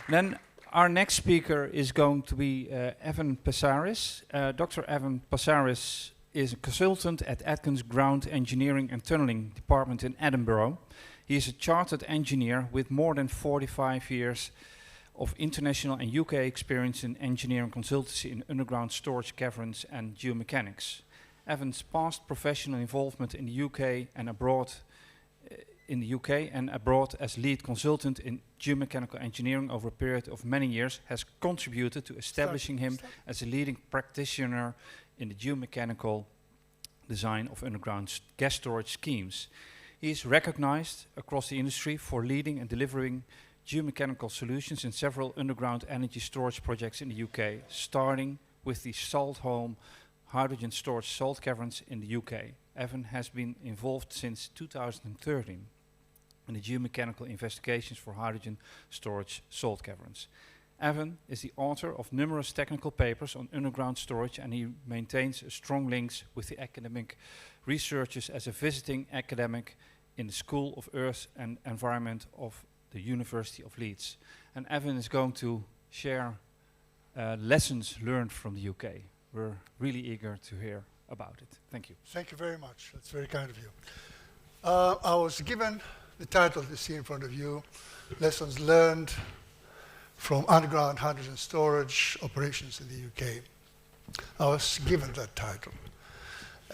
Then our next speaker is going to be Evan Passaris. Dr. Evan Passaris is a consultant at Atkins Ground Engineering and Tunneling Department in Edinburgh. He is a chartered engineer with more than 45 years of international and UK experience in engineering consultancy in underground storage caverns and geomechanics. Evan's past professional involvement in the UK and abroad as lead consultant in geomechanical engineering over a period of many years has contributed to establishing him as a leading practitioner in the geomechanical design of underground gas storage schemes. He is recognized across the industry for leading and delivering geomechanical solutions in several underground energy storage projects in the UK, starting with the Saltholm hydrogen storage salt caverns in the UK. Evan has been involved since 2013 in the geomechanical investigations for hydrogen storage salt caverns. Evan is the author of numerous technical papers on underground storage, and he maintains strong links with the academic researchers as a visiting academic in the School of Earth and Environment of the University of Leeds. And Evan is going to share lessons learned from the UK. We're really eager to hear about it. Thank you. Thank you very much. That's very kind of you. I was given the title you see in front of you, Lessons Learned from Underground Hydrogen Storage Operations in the UK. I was given that title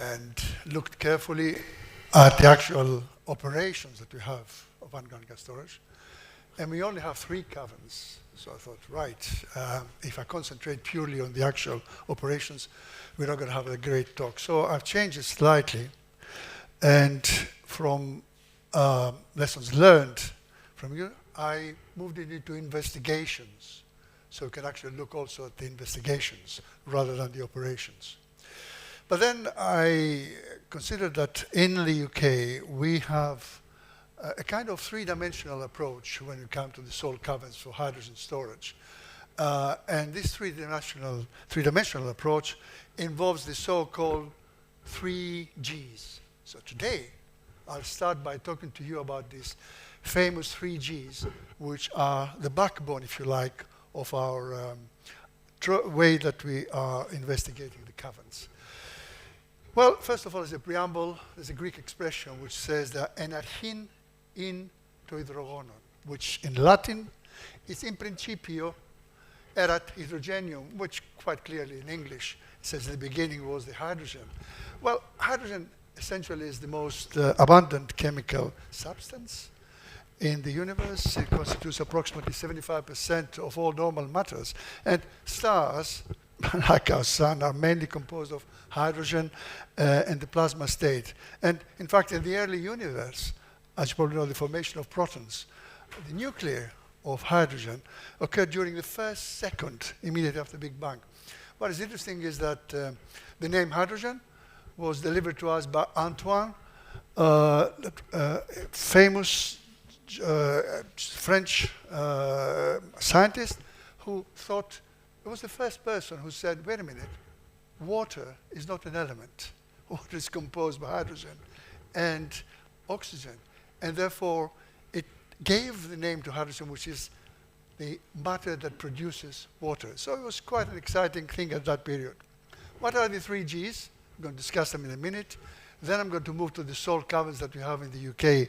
and looked carefully at the actual operations that we have of underground gas storage. And we only have 3 caverns. So I thought, right, if I concentrate purely on the actual operations, we're not going to have a great talk. So I've changed it slightly. And from lessons learned from you, I moved it into investigations. So we can actually look also at the investigations rather than the operations. But then I considered that in the UK, we have a kind of 3-dimensional approach when you come to the salt caverns for hydrogen storage. And this 3-dimensional approach involves the so-called 3 Gs. So today, I'll start by talking to you about these famous 3 Gs, which are the backbone, if you like, of our way that we are investigating the caverns. Well, first of all, as a preamble, there's a Greek expression which says that enarchin in to hydrogonon, which in Latin is in principio erat hydrogenium, which quite clearly in English says the beginning was the hydrogen. Well, hydrogen essentially is the most abundant chemical substance in the universe. It constitutes approximately 75% of all normal matters. And stars, like our sun, are mainly composed of hydrogen in the plasma state. And in fact, in the early universe, as you probably know, the formation of protons, the nucleus of hydrogen occurred during the first second immediately after the Big Bang. What is interesting is that the name hydrogen was delivered to us by Antoine, famous French scientist who thought, he was the first person who said, wait a minute, water is not an element. Water is composed by hydrogen and oxygen. And therefore, it gave the name to hydrogen, which is the matter that produces water. So it was quite an exciting thing at that period. What are the 3 Gs? I'm going to discuss them in a minute. Then I'm going to move to the salt caverns that we have in the UK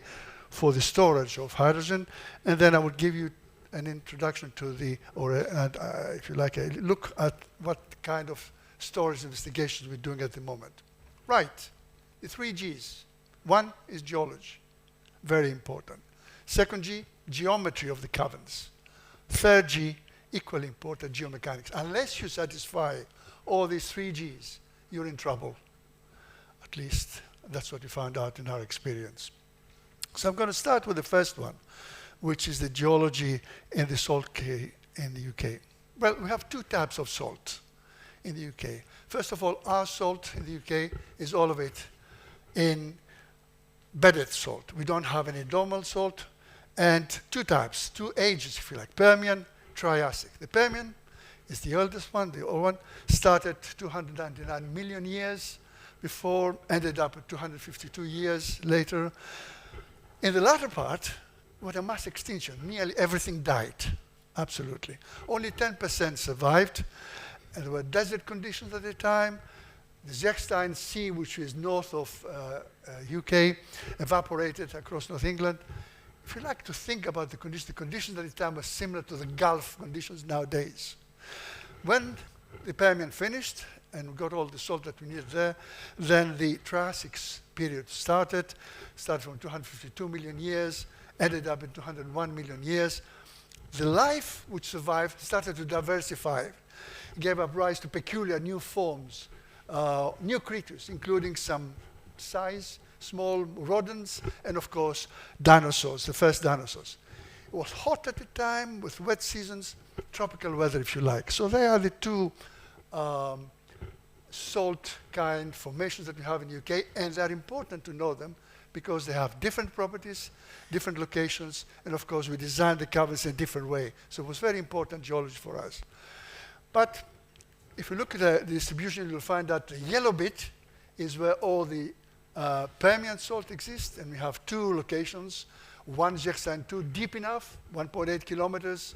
for the storage of hydrogen. And then I would give you an introduction to the, or if you like, a look at what kind of storage investigations we're doing at the moment. Right, the 3 Gs. 1 is geology, very important. 2nd G, geometry of the caverns. 3rd G, equally important, geomechanics. Unless you satisfy all these 3 Gs, you're in trouble. At least that's what we found out in our experience. So I'm going to start with the first one, which is the geology in the salt in the UK. Well, we have 2 types of salt in the UK. First of all, our salt in the UK is all of it in bedded salt. We don't have any domal salt. And 2 types, 2 ages, if you like, Permian, Triassic. The Permian is the oldest one, the old one, started 299 million years before, ended up at 252 years later. In the latter part, we had a mass extinction. Nearly everything died. absolutely. Only 10% survived, and there were desert conditions at the time. The Zechstein Sea, which is north of UK, evaporated across North England. If you like to think about the conditions at the time were similar to the Gulf conditions nowadays. When the Permian finished, and we got all the salt that we needed there, then the Triassic period started from 252 million years, ended up in 201 million years. The life which survived started to diversify, gave up rise to peculiar new forms, new creatures, including some size, small rodents, and of course, dinosaurs, the first dinosaurs. It was hot at the time, with wet seasons, tropical weather, if you like. So they are the two salt kind formations that we have in the UK, and they're important to know them because they have different properties, different locations, and of course we designed the caverns in a different way. So it was very important geology for us. But if you look at the distribution, you'll find that the yellow bit is where all the Permian salt exists, and we have two locations, one Zechstein 2 deep enough, 1.8 kilometers,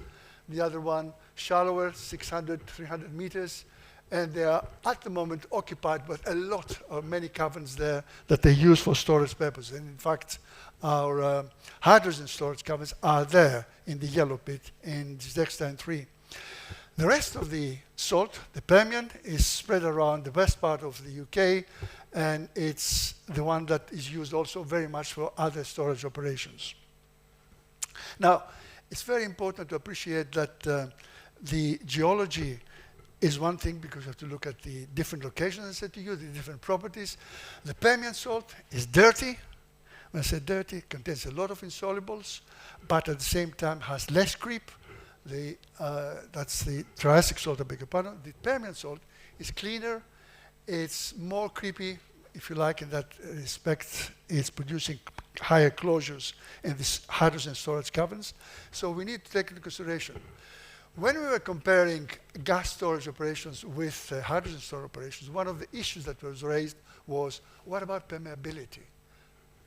the other one shallower, 600, 300 meters, and they are at the moment occupied with a lot of many caverns there that they use for storage purposes. And in fact, our hydrogen storage caverns are there in the yellow pit in Zechstein 3. The rest of the salt, the Permian, is spread around the west part of the UK, and it's the one that is used also very much for other storage operations. Now, it's very important to appreciate that the geology is one thing, because you have to look at the different locations, I said to you, the different properties. The Permian salt is dirty. When I say dirty, it contains a lot of insolubles, but at the same time has less creep. That's the Triassic salt, I beg your pardon. The Permian salt is cleaner. It's more creepy, if you like, in that respect. It's producing higher closures in these hydrogen storage caverns. So we need to take into consideration. When we were comparing gas storage operations with hydrogen storage operations, one of the issues that was raised was, what about permeability?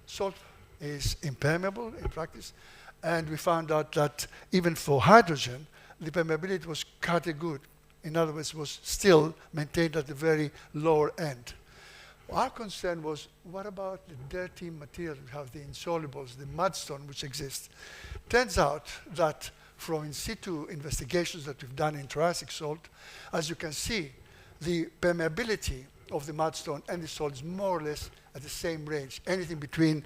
Salt is impermeable in practice, and we found out that even for hydrogen, the permeability was quite good. In other words, was still maintained at the very lower end. Our concern was, what about the dirty material? We have the insolubles, the mudstone which exists. Turns out that from in situ investigations that we've done in Triassic salt, as you can see, the permeability of the mudstone and the salt is more or less at the same range, anything between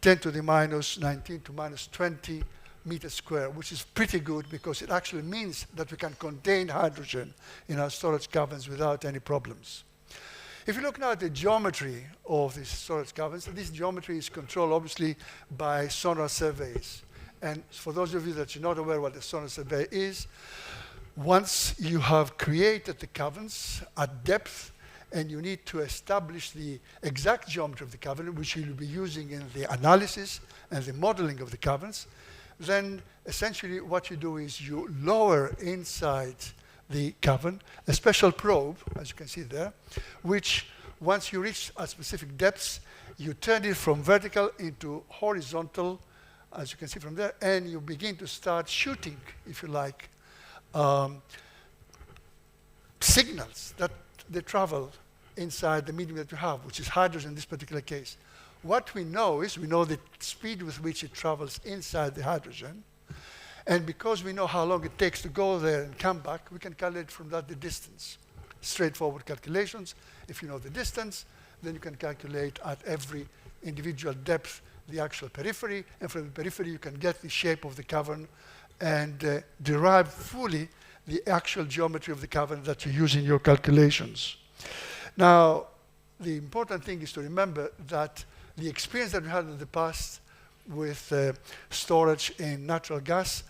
10 to the minus 19 to minus 20 meters square, which is pretty good because it actually means that we can contain hydrogen in our storage caverns without any problems. If you look now at the geometry of these storage caverns, this geometry is controlled obviously by sonar surveys. And for those of you that are not aware what a sonar survey is, once you have created the caverns at depth and you need to establish the exact geometry of the cavern, which you'll be using in the analysis and the modeling of the caverns, then essentially what you do is you lower inside the cavern a special probe, as you can see there, which once you reach a specific depths, you turn it from vertical into horizontal, as you can see from there, and you begin to start shooting, if you like, signals that they travel inside the medium that you have, which is hydrogen in this particular case. What we know is, we know the speed with which it travels inside the hydrogen, and because we know how long it takes to go there and come back, we can calculate from that the distance. Straightforward calculations. If you know the distance, then you can calculate at every individual depth the actual periphery, and from the periphery you can get the shape of the cavern and derive fully the actual geometry of the cavern that you use in your calculations. Now, the important thing is to remember that the experience that we had in the past with storage in natural gas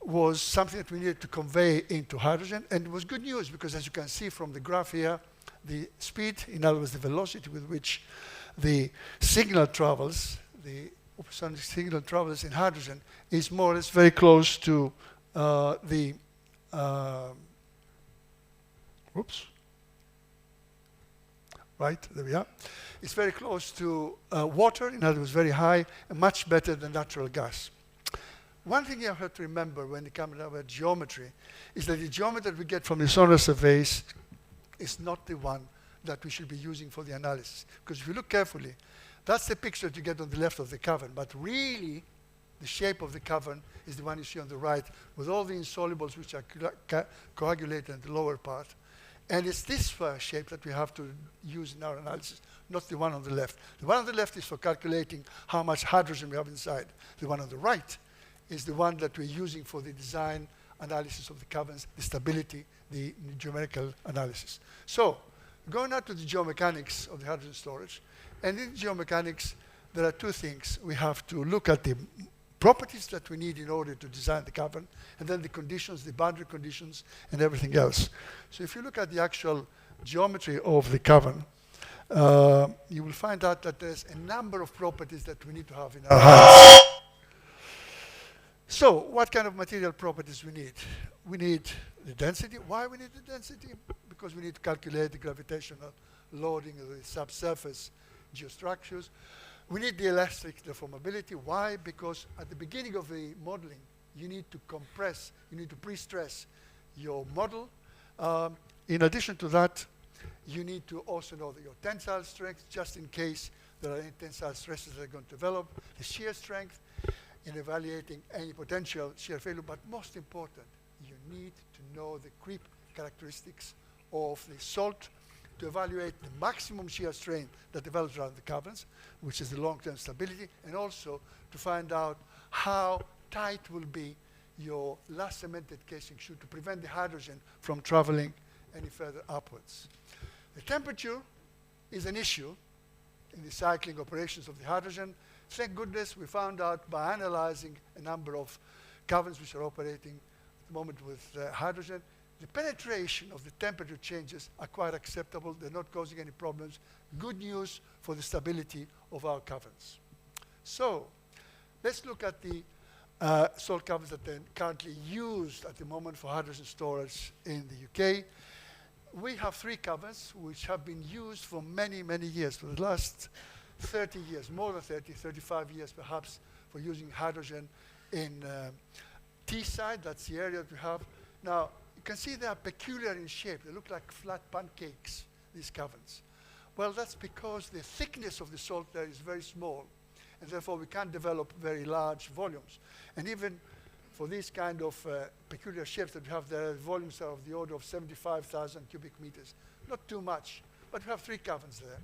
was something that we needed to convey into hydrogen, and it was good news because, as you can see from the graph here, the speed, in other words, the velocity with which the signal travels, the supersonic signal travels in hydrogen, is more or less very close to right, there we are. It's very close to water, in other words, very high, and much better than natural gas. One thing you have to remember when it comes to geometry is that the geometry that we get from the sonar surveys is not the one that we should be using for the analysis. Because if you look carefully, that's the picture that you get on the left of the cavern, but really the shape of the cavern is the one you see on the right with all the insolubles which are coagulated in the lower part. And it's this shape that we have to use in our analysis, not the one on the left. The one on the left is for calculating how much hydrogen we have inside. The one on the right is the one that we're using for the design analysis of the caverns, the stability, the geometrical analysis. So, going now to the geomechanics of the hydrogen storage. And in geomechanics, there are two things. We have to look at the properties that we need in order to design the cavern, and then the conditions, the boundary conditions, and everything else. So if you look at the actual geometry of the cavern, you will find out that there's a number of properties that we need to have in our hands. So what kind of material properties we need? We need the density. Why we need the density? Because we need to calculate the gravitational loading of the subsurface geostructures. We need the elastic deformability. Why? Because at the beginning of the modeling, you need to compress, you need to pre-stress your model. In addition to that, you need to also know your tensile strength, just in case there are any tensile stresses that are going to develop, the shear strength in evaluating any potential shear failure. But most important, you need to know the creep characteristics of the salt to evaluate the maximum shear strain that develops around the caverns, which is the long-term stability, and also to find out how tight will be your last cemented casing shoe to prevent the hydrogen from traveling any further upwards. The temperature is an issue in the cycling operations of the hydrogen. Thank goodness we found out by analyzing a number of caverns which are operating at the moment with hydrogen. The penetration of the temperature changes are quite acceptable. They're not causing any problems. Good news for the stability of our caverns. So let's look at the salt caverns that are currently used at the moment for hydrogen storage in the UK. We have 3 caverns which have been used for many, many years, for the last 30 years, more than 30, 35 years perhaps, for using hydrogen in Teesside. That's the area that we have. Now, you can see they are peculiar in shape. They look like flat pancakes, these caverns. Well, that's because the thickness of the salt there is very small, and therefore we can't develop very large volumes. And even for these kind of peculiar shapes that we have there, volumes are of the order of 75,000 cubic meters. Not too much, but we have 3 caverns there.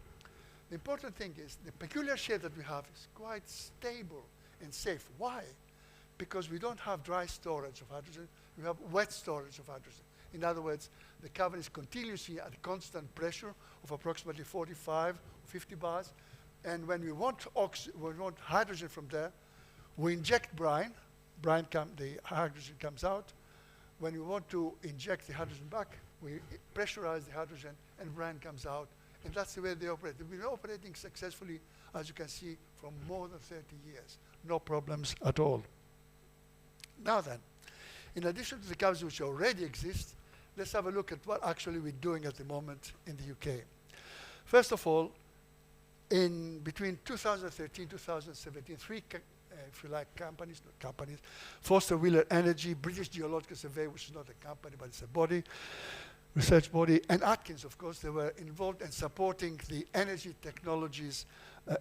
The important thing is the peculiar shape that we have is quite stable and safe. Why? Because we don't have dry storage of hydrogen, we have wet storage of hydrogen. In other words, the cavern is continuously at a constant pressure of approximately 45 or 50 bars. And when we want hydrogen from there, we inject brine. The hydrogen comes out. When we want to inject the hydrogen back, we pressurize the hydrogen and brine comes out. And that's the way they operate. They've been operating successfully, as you can see, for more than 30 years. No problems at all. Now then, in addition to the caverns which already exist, let's have a look at what actually we're doing at the moment in the UK. First of all, in between 2013 and 2017, 3 if you like, companies, not companies, Foster Wheeler Energy, British Geological Survey, which is not a company, but it's a body, research body, and Atkins, of course, they were involved in supporting the Energy Technologies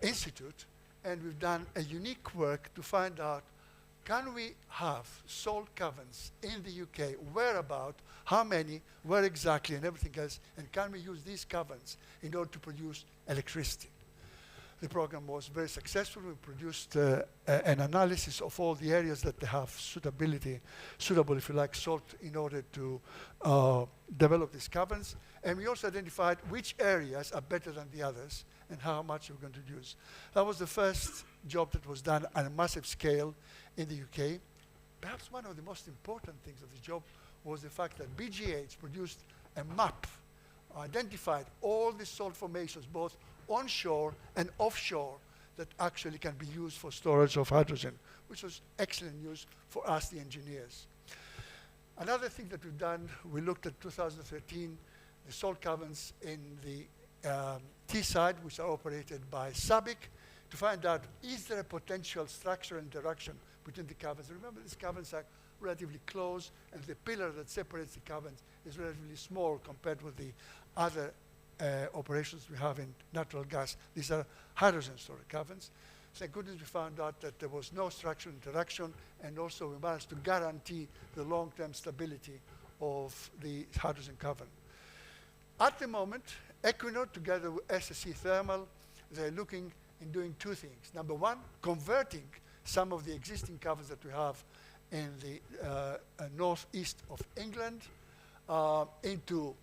Institute, and we've done a unique work to find out, can we have salt caverns in the UK, whereabout, how many, where exactly, and everything else, and can we use these caverns in order to produce electricity? The program was very successful. We produced an analysis of all the areas that they have suitable, if you like, salt in order to develop these caverns. And we also identified which areas are better than the others and how much we're going to use. That was the first job that was done on a massive scale in the UK. Perhaps one of the most important things of the job was the fact that BGH produced a map, identified all the salt formations, both onshore and offshore, that actually can be used for storage of hydrogen, which was excellent news for us, the engineers. Another thing that we've done, we looked at 2013, the salt caverns in the Teesside, which are operated by SABIC. to find out, is there a potential structural interaction between the caverns? Remember, these caverns are relatively close, and the pillar that separates the caverns is relatively small compared with the other operations we have in natural gas. These are hydrogen storage caverns. Thank goodness we found out that there was no structural interaction, and also we managed to guarantee the long-term stability of the hydrogen cavern. At the moment, Equinor, together with SSE Thermal, they're looking in doing two things. Number one, converting some of the existing caverns that we have in the northeast of England into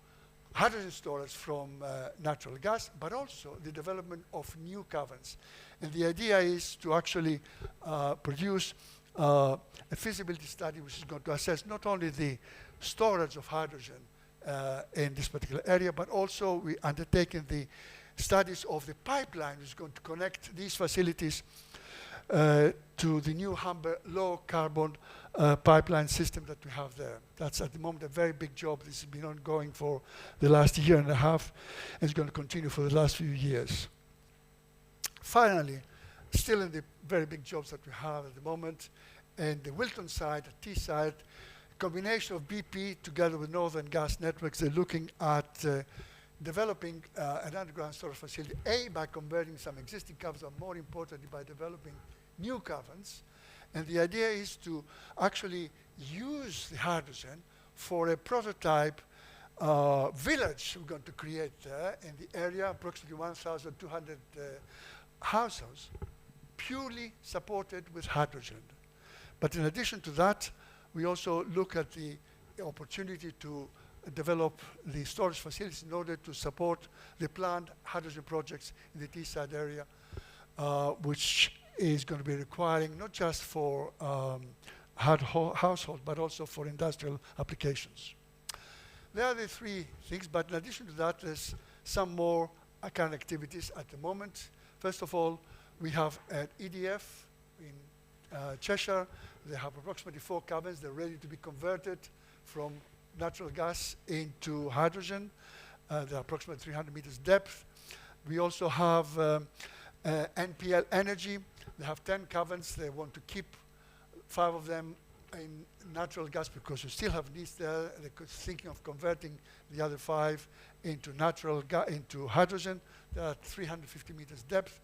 hydrogen storage from natural gas, but also the development of new caverns. And the idea is to actually produce a feasibility study which is going to assess not only the storage of hydrogen in this particular area, but also we undertaken the studies of the pipeline which is going to connect these facilities to the new Humber low carbon pipeline system that we have there. That's at the moment a very big job. This has been ongoing for the last year and a half, and it's going to continue for the last few years. Finally, still in the very big jobs that we have at the moment, and the Wilton side, the Teesside, combination of BP together with Northern Gas Networks, they're looking at developing an underground storage facility, A, by converting some existing caverns, or more importantly, by developing new caverns. And the idea is to actually use the hydrogen for a prototype village we're going to create there in the area, approximately 1,200 households, purely supported with hydrogen. But in addition to that, we also look at the opportunity to develop the storage facilities in order to support the planned hydrogen projects in the Teesside area, which is going to be requiring not just for household, but also for industrial applications. There are the three things, but in addition to that, there's some more current activities at the moment. First of all, we have an EDF in Cheshire. They have approximately 4 caverns. They're ready to be converted from natural gas into hydrogen. They're approximately 300 meters depth. We also have NPL Energy. They have 10 caverns. They want to keep 5 of them in natural gas because we still have needs there. They're thinking of converting the other 5 into into hydrogen. They're at 350 meters depth.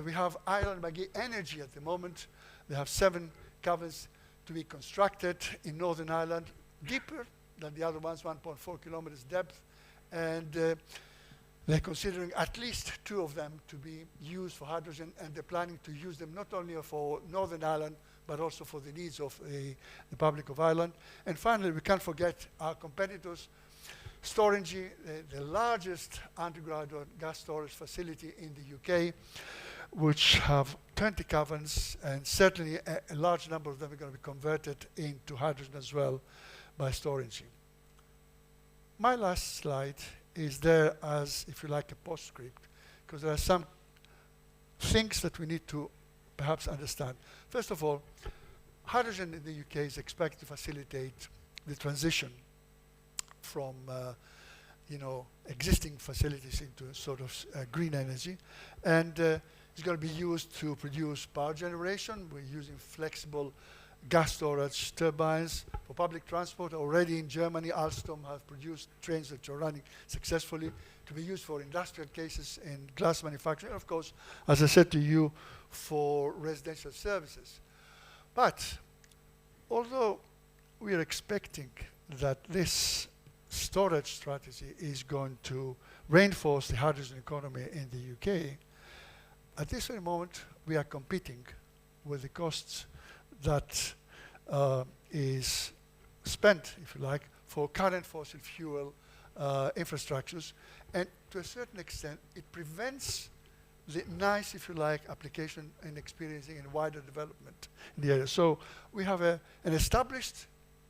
We have Ireland Magee Energy at the moment. They have 7 caverns to be constructed in Northern Ireland, deeper than the other ones, 1.4 kilometers depth. And they're considering at least 2 of them to be used for hydrogen, and they're planning to use them not only for Northern Ireland, but also for the needs of the Republic of Ireland. And finally, we can't forget our competitors, Storengy, the largest underground gas storage facility in the UK, which have 20 caverns, and certainly a large number of them are going to be converted into hydrogen as well by Storengy. My last slide is there as, if you like, a postscript, because there are some things that we need to perhaps understand. First of all, hydrogen in the UK is expected to facilitate the transition from existing facilities into sort of green energy, and it's going to be used to produce power generation. We're using flexible gas storage turbines for public transport. Already in Germany, Alstom have produced trains that are running successfully to be used for industrial cases in glass manufacturing, and of course, as I said to you, for residential services. But although we are expecting that this storage strategy is going to reinforce the hydrogen economy in the UK, at this very moment, we are competing with the costs that is spent, if you like, for current fossil fuel infrastructures. And to a certain extent, it prevents the nice, if you like, application and experiencing and wider development in the area. So we have an established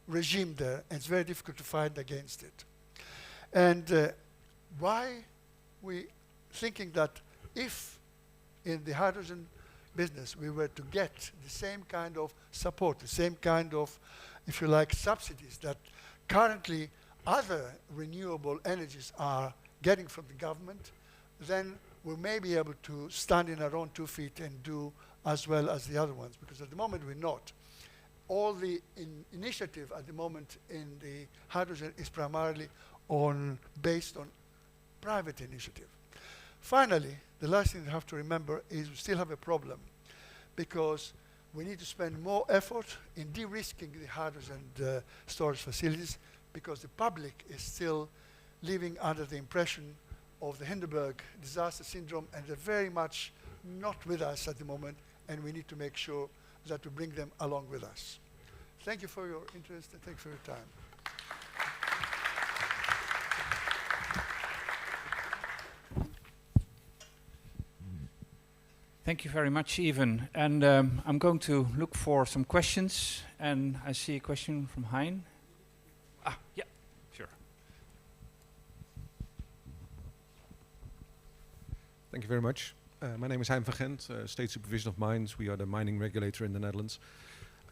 regime there, and it's very difficult to fight against it. And why we thinking that if in the hydrogen business we were to get the same kind of support, the same kind of, if you like, subsidies that currently other renewable energies are getting from the government, then we may be able to stand in our own 2 feet and do as well as the other ones, because at the moment we're not. All the initiative at the moment in the hydrogen is primarily based on private initiative. Finally, the last thing you have to remember is we still have a problem, because we need to spend more effort in de-risking the hydrogen storage facilities, because the public is still living under the impression of the Hindenburg disaster syndrome, and they're very much not with us at the moment, and we need to make sure that we bring them along with us. Thank you for your interest, and thank you for your time. Thank you very much, Ivan. And I'm going to look for some questions, and I see a question from Hein. Yeah, sure. Thank you very much. My name is Hein van Gent, State Supervision of Mines. We are the mining regulator in the Netherlands.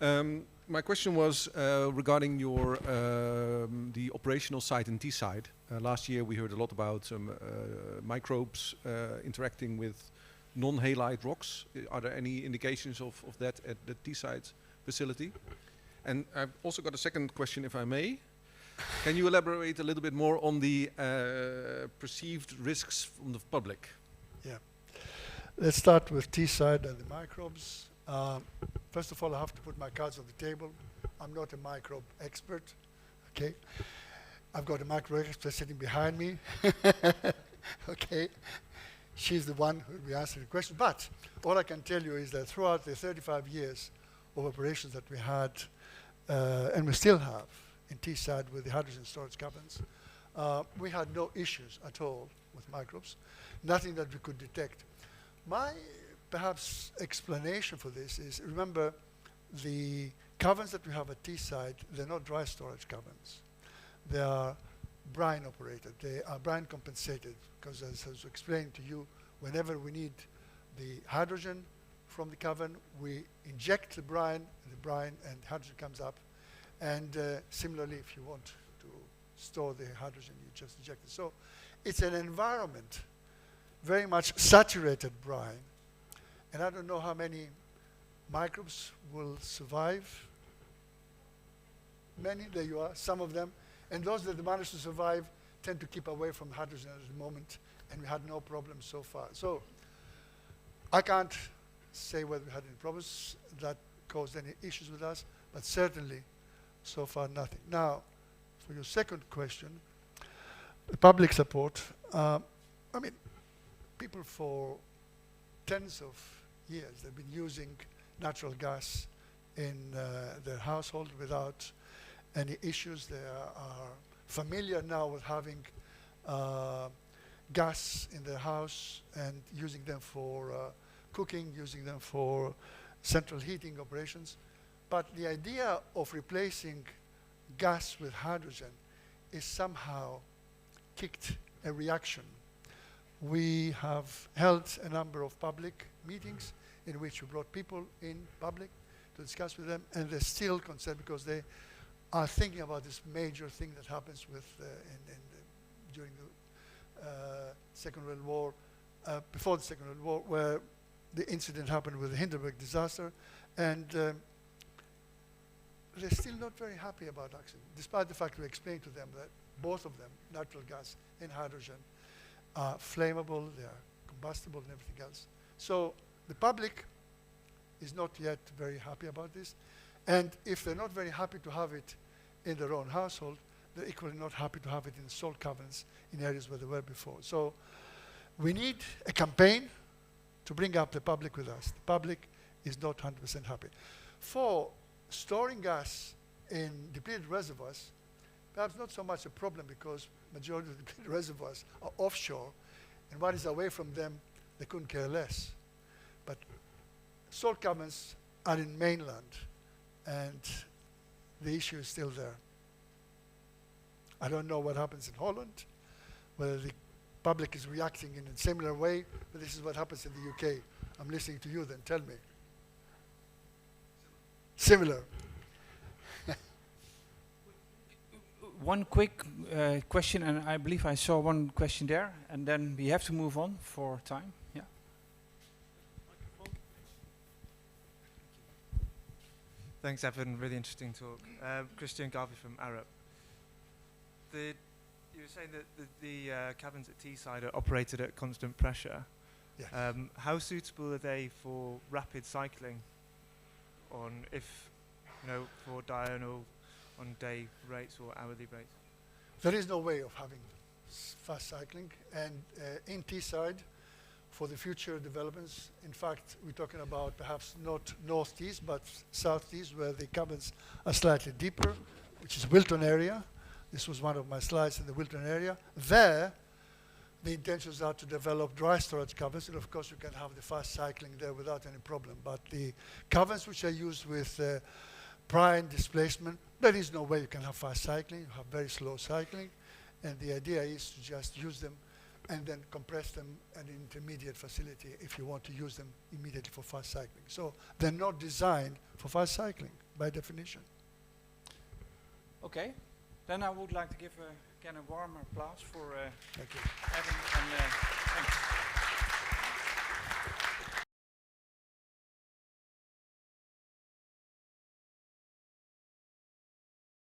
My question was regarding your the operational side and T-side. Last year we heard a lot about microbes interacting with non-halide rocks. Are there any indications of that at the T-side facility? And I've also got a second question, if I may. Can you elaborate a little bit more on the perceived risks from the public? Yeah. Let's start with T-side and the microbes. First of all, I have to put my cards on the table. I'm not a microbe expert, okay? I've got a microbe expert sitting behind me, okay? She's the one who will be answering the question. But all I can tell you is that throughout the 35 years of operations that we had, and we still have in T-side with the hydrogen storage caverns, we had no issues at all with microbes, nothing that we could detect. My perhaps explanation for this is, remember, the caverns that we have at T-side, they're not dry storage caverns. They are brine operated. They are brine compensated, because as I was explained to you, whenever we need the hydrogen from the cavern, we inject the brine and hydrogen comes up. And similarly, if you want to store the hydrogen, you just inject it. So it's an environment, very much saturated brine. And I don't know how many microbes will survive. Many, there you are, some of them. And those that manage to survive tend to keep away from hydrogen at the moment, and we had no problems so far. So I can't say whether we had any problems that caused any issues with us, but certainly so far nothing. Now, for your second question, the public support. I mean, people for tens of years, they've been using natural gas in their household without any issues. They are familiar now with having gas in their house and using them for cooking, using them for central heating operations. But the idea of replacing gas with hydrogen is somehow kicked a reaction. We have held a number of public meetings in which we brought people in public to discuss with them, and they're still concerned because they are thinking about this major thing that happens with during the Second World War, before the Second World War, where the incident happened with the Hindenburg disaster, and they're still not very happy about accident, despite the fact we explained to them that both of them, natural gas and hydrogen, are flammable, they are combustible and everything else. So the public is not yet very happy about this. And if they're not very happy to have it in their own household, they're equally not happy to have it in salt caverns in areas where they were before. So we need a campaign to bring up the public with us. The public is not 100% happy. For storing gas in depleted reservoirs, perhaps not so much a problem because majority of the depleted reservoirs are offshore, and what is away from them, they couldn't care less. But salt caverns are in mainland, and the issue is still there. I don't know what happens in Holland, whether the public is reacting in a similar way, but this is what happens in the UK. I'm listening to you then, tell me. Similar. one quick question, and I believe I saw one question there, and then we have to move on for time. Yeah. Thanks, Evan. Really interesting talk. Christian Garvey from Arup. You were saying that the cabins at Teesside are operated at constant pressure. Yes. How suitable are they for rapid cycling? For diurnal on day rates or hourly rates? There is no way of having fast cycling, and in Teesside, for the future developments, in fact, we're talking about perhaps not northeast, but southeast, where the cabins are slightly deeper, which is Wilton area. This was one of my slides in the Wilton area. There, the intentions are to develop dry storage cabins, and of course you can have the fast cycling there without any problem. But the cabins which are used with prime displacement, there is no way you can have fast cycling. You have very slow cycling, and the idea is to just use them and then compress them at an intermediate facility if you want to use them immediately for fast cycling. So they're not designed for fast cycling by definition. Okay. Then I would like to give again a warm applause for Thank you. Evan and thank you.